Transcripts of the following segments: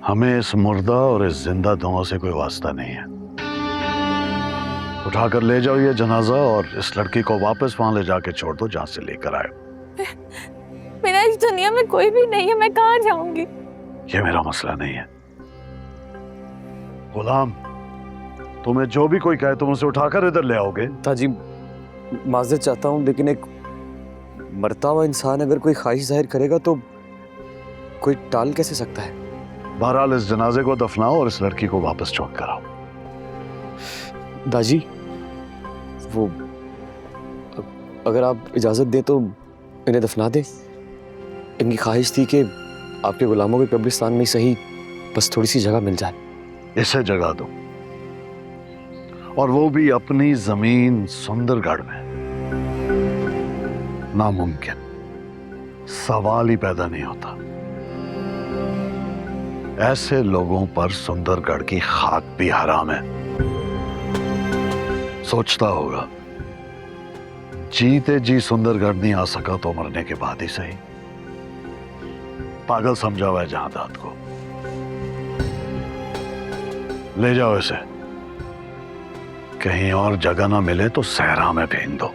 हमें इस मुर्दा और इस जिंदा दोनों से कोई वास्ता नहीं है। उठाकर ले जाओ ये जनाजा और इस लड़की को वापस वहां ले जाके छोड़ दो जहां से लेकर आए। मेरा इस दुनिया में कोई भी नहीं है, मैं कहाँ जाऊंगी? ये मेरा मसला नहीं है। गुलाम, तुम्हें जो भी कोई कहे तुम उसे उठाकर इधर ले आओगे। ताजी माजरत चाहता हूँ, लेकिन एक मरता हुआ इंसान अगर कोई ख्वाहिश जाहिर करेगा तो कोई टाल कैसे सकता है? बहरहाल इस जनाजे को दफनाओ और इस लड़की को वापस छोड़ कर आओ। दाजी, वो अगर आप इजाजत दें तो इन्हें दफना दें। इनकी ख्वाहिश थी कि आपके गुलामों के कब्रिस्तान में ही सही, बस थोड़ी सी जगह मिल जाए। इसे जगह दो, और वो भी अपनी जमीन सुंदरगढ़ में। नामुमकिन, सवाल ही पैदा नहीं होता। ऐसे लोगों पर सुंदरगढ़ की खाक भी हराम है। सोचता होगा जीते जी सुंदरगढ़ नहीं आ सका तो मरने के बाद ही सही। पागल समझा हुआ है जहादात को। ले जाओ इसे, कहीं और जगह ना मिले तो सहरा में भेज दो,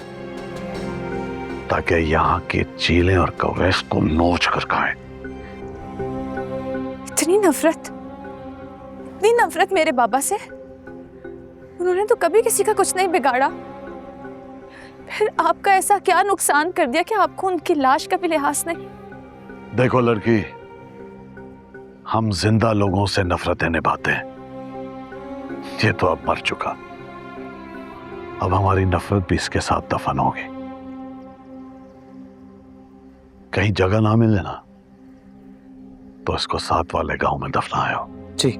ताकि यहां के चीले और कौवे इसको नोच कर खाएं। इतनी नफरत मेरे बाबा से। उन्होंने तो कभी किसी का कुछ नहीं बिगाड़ा, फिर आपका ऐसा क्या नुकसान कर दिया कि आपको उनकी लाश का भी लिहाज नहीं? देखो लड़की, हम जिंदा लोगों से नफरतें निभाते हैं। ये तो अब मर चुका, अब हमारी नफरत भी इसके साथ दफन होगी। कहीं जगह ना मिले ना तो इसको साथ वाले गांव में दफनाओ। जी।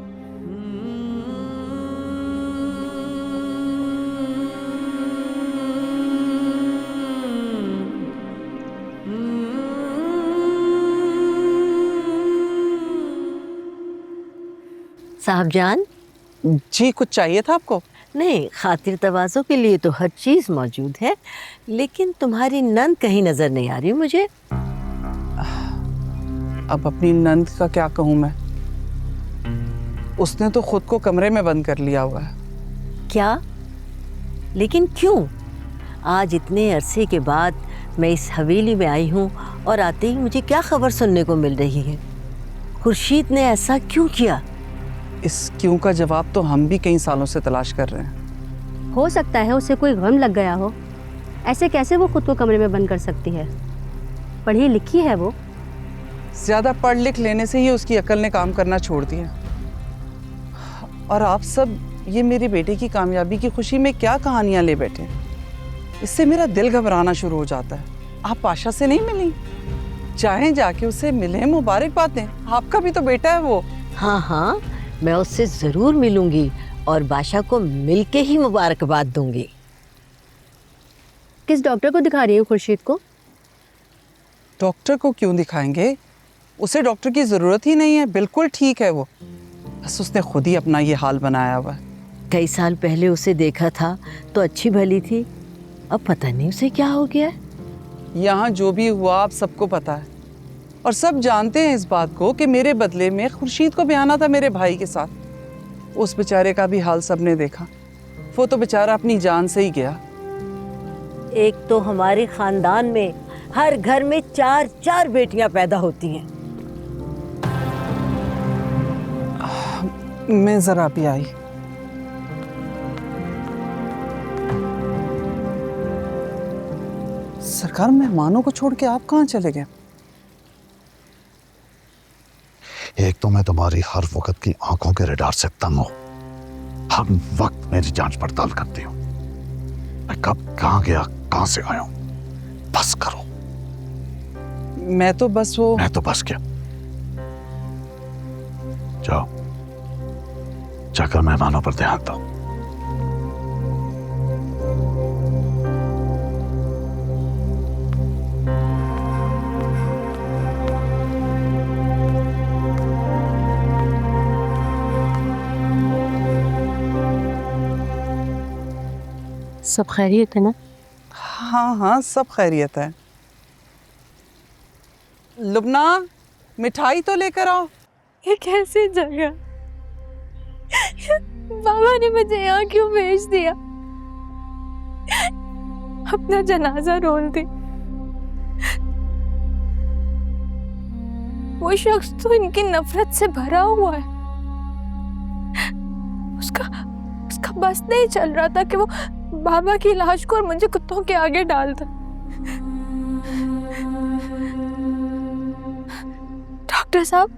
साहबजान जी, कुछ चाहिए था आपको? नहीं, खातिर तवाज़ो के लिए तो हर चीज़ मौजूद है, लेकिन तुम्हारी नंद कहीं नज़र नहीं आ रही मुझे। अब अपनी नंद का क्या कहूँ मैं, उसने तो खुद को कमरे में बंद कर लिया हुआ है। क्या? लेकिन क्यों? आज इतने अरसे के बाद मैं इस हवेली में आई हूँ और आते ही मुझे क्या खबर सुनने को मिल रही है? खुर्शीद ने ऐसा क्यों किया? इस क्यों का जवाब तो हम भी कई सालों से तलाश कर रहे हैं। हो सकता है उसे कोई गम लग गया हो। ऐसे कैसे वो खुद को कमरे में बंद कर सकती है? पढ़ी लिखी है वो। ज्यादा पढ़ लिख लेने से ही उसकी अकल ने काम करना छोड़ दिया। और आप सब ये मेरे बेटे की कामयाबी की खुशी में क्या कहानियां ले बैठे। इससे मेरा दिल घबराना शुरू हो जाता है। आप पाशा से नहीं मिली? चाहे जाके उसे मिले, मुबारकबाद दें। आपका भी तो बेटा है वो। हाँ हाँ, मैं उससे ज़रूर मिलूंगी और बादशाह को मिलके ही मुबारकबाद दूंगी। किस डॉक्टर को दिखा रही है खुर्शीद को? डॉक्टर को क्यों दिखाएंगे? उसे डॉक्टर की जरूरत ही नहीं है, बिल्कुल ठीक है वो। बस उसने खुद ही अपना ये हाल बनाया हुआ है। कई साल पहले उसे देखा था तो अच्छी भली थी, अब पता नहीं उसे क्या हो गया है। यहाँ जो भी हुआ आप सबको पता है, और सब जानते हैं इस बात को कि मेरे बदले में खुर्शीद को ब्याना था मेरे भाई के साथ। उस बेचारे का भी हाल सबने देखा। वो तो बेचारा अपनी जान से ही गया। एक तो हमारे खानदान में हर घर में 4-4 बेटियां पैदा होती हैं। मैं जरा भी आई। सरकार, मेहमानों को छोड़ के आप कहाँ चले गए? एक तो मैं तुम्हारी हर वक्त की आंखों के रडार से तंग हूं। हर वक्त मेरी जांच पड़ताल करती हूं। मैं कब कहां गया, कहां से आया हूं, बस करो। मैं तो बस क्या? जाओ, जाकर मेहमानों पर ध्यान दो। सब खैरियत है ना? हाँ हाँ, सब खैरियत है। लुबना, मिठाई तो लेकर आओ। ये कैसी जगह? बाबा ने मुझे यहाँ क्यों भेज दिया? अपना जनाजा रोल दी। वो शख्स तो इनकी नफरत से भरा हुआ है। उसका बस नहीं चल रहा था कि वो बाबा की लाश को और मुझे कुत्तों के आगे डाल दे। डॉक्टर साहब,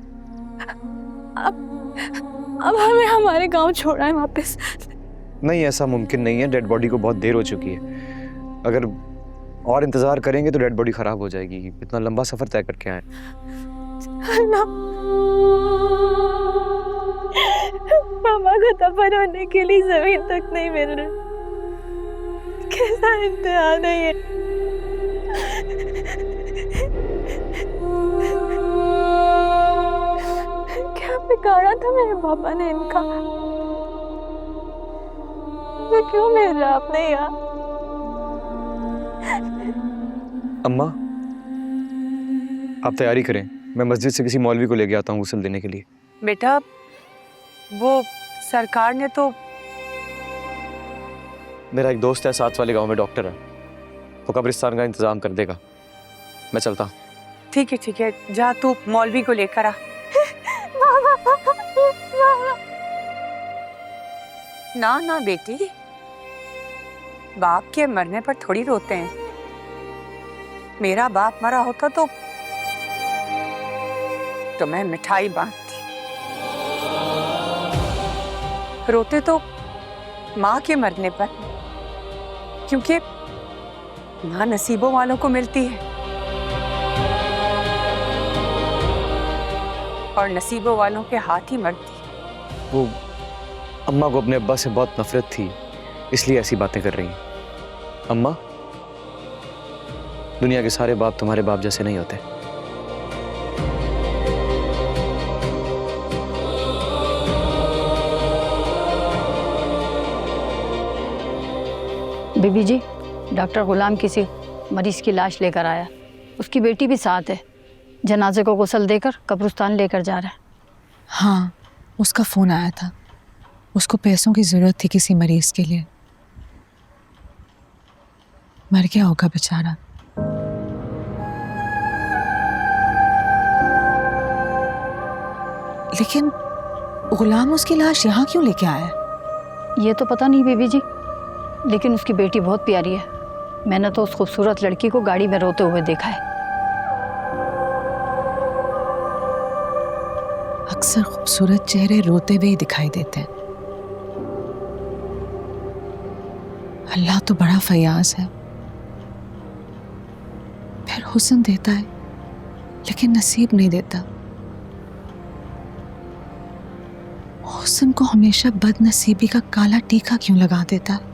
अब हमें हमारे गांव छोड़ा है वापस। नहीं, ऐसा मुमकिन नहीं है। डेड बॉडी को बहुत देर हो चुकी है। अगर और इंतजार करेंगे तो डेड बॉडी खराब हो जाएगी। इतना लंबा सफर तय करके आए। मामा को दफन होने के लिए जमीन तक नहीं मिल रही। कैसा इम्तिहान है ये? क्या बिगाड़ा था मेरे पापा ने इनका? मुझे क्यों भेजा आपने यहाँ? अम्मा, आप तैयारी करें। मैं मस्जिद से किसी मौलवी को लेके आता हूँ गुस्ल देने के लिए। बेटा, वो सरकार ने तो मेरा एक दोस्त है साथ वाले गांव में, डॉक्टर है। वो कब्रिस्तान का इंतजाम कर देगा। मैं चलता हूँ। ठीक है, जा तू मौलवी को लेकर आ। ना बेटी, बाप के मरने पर थोड़ी रोते हैं। मेरा बाप मरा होता तो मैं मिठाई बांटती। रोते तो माँ के मरने पर, क्योंकि माँ नसीबों वालों को मिलती है और नसीबों वालों के हाथ ही मरती है। वो अम्मा को अपने अब्बा से बहुत नफरत थी, इसलिए ऐसी बातें कर रही हैं। अम्मा, दुनिया के सारे बाप तुम्हारे बाप जैसे नहीं होते। बीबी जी, डॉक्टर गुलाम किसी मरीज की लाश लेकर आया। उसकी बेटी भी साथ है। जनाजे को गुस्ल देकर कब्रिस्तान लेकर जा रहा है। हाँ, उसका फ़ोन आया था। उसको पैसों की ज़रूरत थी किसी मरीज़ के लिए। मर गया होगा बेचारा। लेकिन गुलाम उसकी लाश यहाँ क्यों लेके आया है? ये तो पता नहीं बीबी जी, लेकिन उसकी बेटी बहुत प्यारी है। मैंने तो उस खूबसूरत लड़की को गाड़ी में रोते हुए देखा है। अक्सर खूबसूरत चेहरे रोते हुए ही दिखाई देते हैं। अल्लाह तो बड़ा फयाज है, फिर हुस्न देता है लेकिन नसीब नहीं देता। हुस्न को हमेशा बदनसीबी का काला टीका क्यों लगा देता है?